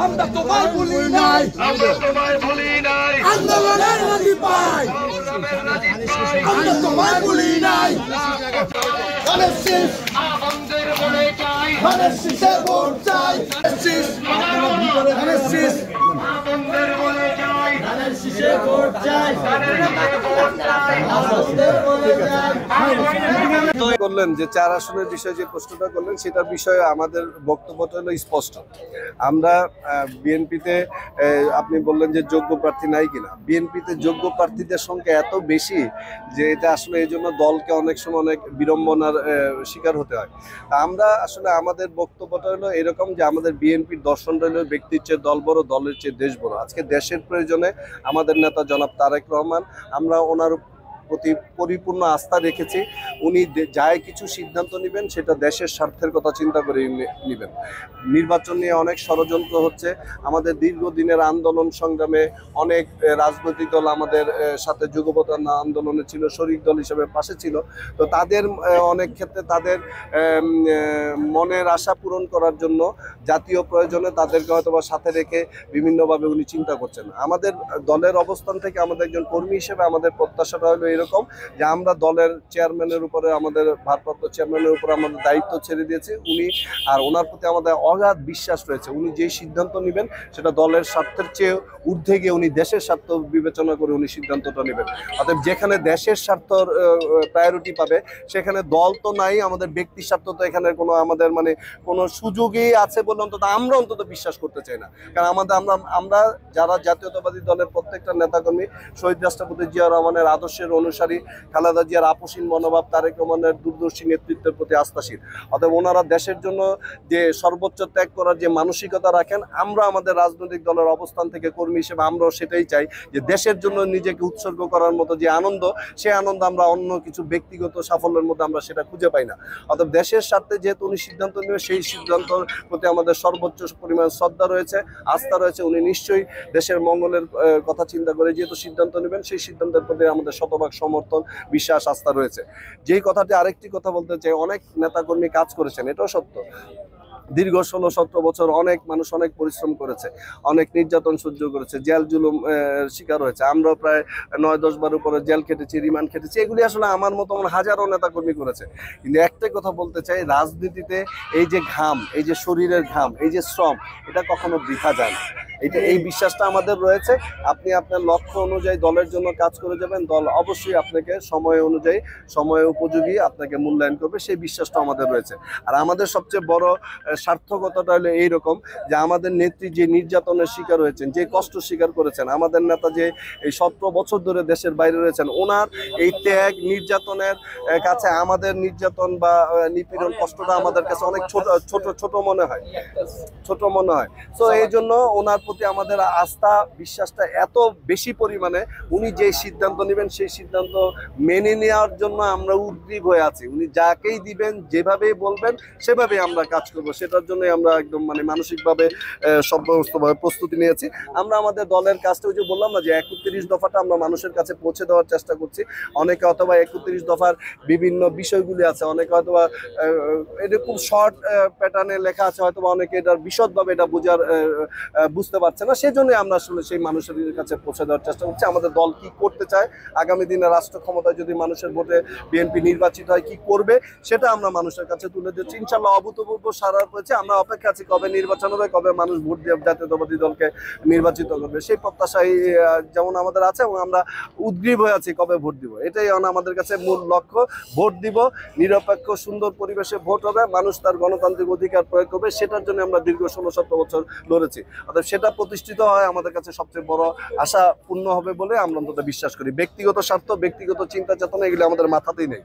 আমরা তোমায় ভুলি নাই, আন্দোলনের রাজীব ভাই, আমরা তোমায় ভুলি নাই। ধানের শীষ ধানের শীষে ভোট চাই, ধানের শীষ করলেন যে 4 আসনের বিষয়ে যে প্রশ্নটা করলেন সেটার বিষয়ে আমাদের বক্তব্যটা হলো স্পষ্ট। আমরা বিএনপিতে আপনি বললেন যে যোগ্য প্রার্থী নাই কিনা, বিএনপিতে যোগ্য প্রার্থীদের সংখ্যা এত বেশি যে এটা আসলে এই জন্য দলকে অনেক সময় অনেক বিড়ম্বনার শিকার হতে হয়। আমরা আসলে আমাদের বক্তব্যটা হলো এরকম যে আমাদের বিএনপির দর্শন রইল ব্যক্তির চেয়ে দল বড়, দলের চেয়ে দেশ বড়। আজকে দেশের প্রয়োজনে আমাদের নেতা জনাব তারেক রহমান, আমরা ওনার প্রতি পরিপূর্ণ আস্থা রেখেছি। উনি যাই কিছু সিদ্ধান্ত নেবেন সেটা দেশের স্বার্থের কথা চিন্তা করে নেবেন। নির্বাচন নিয়ে অনেক ষড়যন্ত্র হচ্ছে। আমাদের দীর্ঘদিনের আন্দোলন সংগ্রামে অনেক রাজনৈতিক দল আমাদের সাথে যুগপৎ আন্দোলনে ছিল, শরিক দল হিসেবে পাশে ছিল। তো তাদের অনেক ক্ষেত্রে তাদের মনের আশা পূরণ করার জন্য জাতীয় প্রয়োজনে তাদেরকে হয়তো বা সাথে রেখে বিভিন্নভাবে উনি চিন্তা করছেন। আমাদের দলের অবস্থান থেকে আমাদের একজন কর্মী হিসেবে আমাদের প্রত্যাশাটা হলো এরকম যে আমরা দলের চেয়ারম্যানের উপরে, আমাদের ভারপ্রাপ্ত চেয়ারম্যানের উপরে আমাদের দায়িত্ব ছেড়ে দিয়েছি। উনি আর ওনার প্রতি আমাদের অগাধ বিশ্বাস রয়েছে। উনি যেই সিদ্ধান্ত নেবেন সেটা দলের স্বার্থের চেয়ে ঊর্ধ্বে গিয়ে উনি দেশের স্বার্থ বিবেচনা করে উনি সিদ্ধান্তটা নেবেন। অতএব যেখানে দেশের স্বার্থর প্রায়োরিটি পাবে সেখানে দল তো নাই, আমাদের ব্যক্তি স্বার্থ তো এখানে কোনো আমাদের মানে কোনো সুযোগই আছে বলে অন্তত আমরা বিশ্বাস করতে চাই না। কারণ আমরা যারা জাতীয়তাবাদী দলের প্রত্যেকটা নেতাকর্মী শহীদ রাষ্ট্রপতি জিয়া রহমানের আদর্শের অনুসারী, খালেদা জিয়ার আপোষহীন মনোভাব, তারেক রহমানের দূরদর্শী নেতৃত্বের প্রতি আস্থাশীল। অতএব ওনারা দেশের জন্য যে সর্বোচ্চ ত্যাগ করার যে মানসিকতা রাখেন, আমরা আমাদের রাজনৈতিক দলের অবস্থান থেকে কর্মী হিসেবে আমরাও সেটাই চাই যে দেশের জন্য নিজেকে উৎসর্গ করার মতো যে আনন্দ, সেই আনন্দ আমরা অন্য কিছু ব্যক্তিগত সাফল্যের মধ্যে আমরা সেটা খুঁজে পাই না। অতএব দেশের স্বার্থে যেহেতু উনি সিদ্ধান্ত নেবে, সেই সিদ্ধান্তের প্রতি আমাদের সর্বোচ্চ পরিমাণ শ্রদ্ধা রয়েছে, আস্থা রয়েছে। উনি নিশ্চয়ই দেশের মঙ্গলের কথা চিন্তা করে যেহেতু সিদ্ধান্ত নেবেন, সেই সিদ্ধান্তের প্রতি আমাদের শতভাগ সমর্থন, বিশ্বাস, আস্থা রয়েছে। যেই কথাটি আরেকটি কথা বলতে চাই, অনেক নেতাকর্মী কাজ করেছেন, এটাও সত্য। দীর্ঘ 16-17 বছর অনেক মানুষ অনেক পরিশ্রম করেছে, অনেক নির্যাতন সহ্য করেছে, জেল জুলুম শিকার হয়েছে। আমরাও প্রায় 9-10 বার উপরে জেল খেটেছি, রিমান্ড খেটেছি। এগুলি আসলে আমার মতো হাজারো নেতাকর্মী করেছে। কিন্তু একটাই কথা বলতে চাই, রাজনীতিতে এই যে ঘাম, এই যে শরীরের ঘাম, এই যে শ্রম, এটা কখনো বৃথা যায় না। এই বিশ্বাসটা আমাদের রয়েছে। আপনি আপনার লক্ষ্য অনুযায়ী দলের জন্য কাজ করে যাবেন, দল অবশ্যই আপনাকে সময় অনুযায়ী, সময় উপযোগী আপনাকে মূল্যায়ন করবে, সেই বিশ্বাসটা আমাদের রয়েছে। আর আমাদের সবচেয়ে বড় সার্থকতাটা হলো এইরকম যে আমাদের নেত্রী যে নির্যাতনের শিকার হয়েছেন, যে কষ্ট স্বীকার করেছেন, আমাদের নেতা যে এই 17 বছর ধরে দেশের বাইরে রয়েছেন, ওনার এই ত্যাগ নির্যাতনের কাছে আমাদের নির্যাতন বা নিপীড়ন কষ্টটা আমাদের কাছে অনেক ছোট মনে হয়, ছোট মনে হয়। তো এই জন্য ওনার প্রতি আমাদের আস্থা, বিশ্বাসটা এত বেশি পরিমাণে, উনি যে সিদ্ধান্ত নেবেন সেই সিদ্ধান্ত মেনে নেওয়ার জন্য আমরা উদ্গ্রীব হয়ে আছি। উনি যাকেই দিবেন, যেভাবেই বলবেন, সেভাবেই আমরা কাজ করবো। সেটার জন্য আমরা একদম মানসিকভাবে সমস্তভাবে প্রস্তুতি নিয়েছি। আমরা আমাদের দলের কাজটা ওই যে বললাম না যে 31 দফাটা আমরা মানুষের কাছে পৌঁছে দেওয়ার চেষ্টা করছি। অনেকে অথবা 31 দফার বিভিন্ন বিষয়গুলি আছে, অনেকে হয়তোবা এটা খুব শর্ট প্যাটার্নে লেখা আছে, হয়তোবা অনেকে এটার বিশদভাবে এটা বুঝতে পারছে না। সেই জন্যই আমরা আসলে সেই মানুষের কাছে পৌঁছে দেওয়ার চেষ্টা করছি। আমাদের দল কি করতে চায়, আগামী দিনে রাষ্ট্র ক্ষমতায় যদি মানুষের ভোটে বিএনপি নির্বাচিত হয় কি করবে, সেটা আমরা মানুষের কাছে তুলে দিচ্ছি। ইনশাল্লাহ অভূতপূর্ব সাড়া পেয়েছে। আমরা অপেক্ষা আছি কবে নির্বাচন হবে, কবে মানুষ ভোট দিয়ে জাতীয়তাবাদী দলকে নির্বাচিত করবে, সেই প্রত্যাশাই যেমন আমাদের আছে এবং আমরা উদ্গ্রীব হয়ে আছি কবে ভোট দিব। এটাই আমাদের কাছে মূল লক্ষ্য। ভোট দিব, নিরপেক্ষ সুন্দর পরিবেশে ভোট হবে, মানুষ তার গণতান্ত্রিক অধিকার প্রয়োগ করবে। সেটার জন্য আমরা দীর্ঘ 16-17 বছর লড়েছি। অর্থাৎ সেটা প্রতিষ্ঠিত হয় আমাদের কাছে সবচেয়ে বড় আশা পূর্ণ হবে বলে আমরা অন্তত বিশ্বাস করি। ব্যক্তিগত স্বার্থ, ব্যক্তিগত চিন্তা চেতনা এগুলো আমাদের মাথাতেই নেই।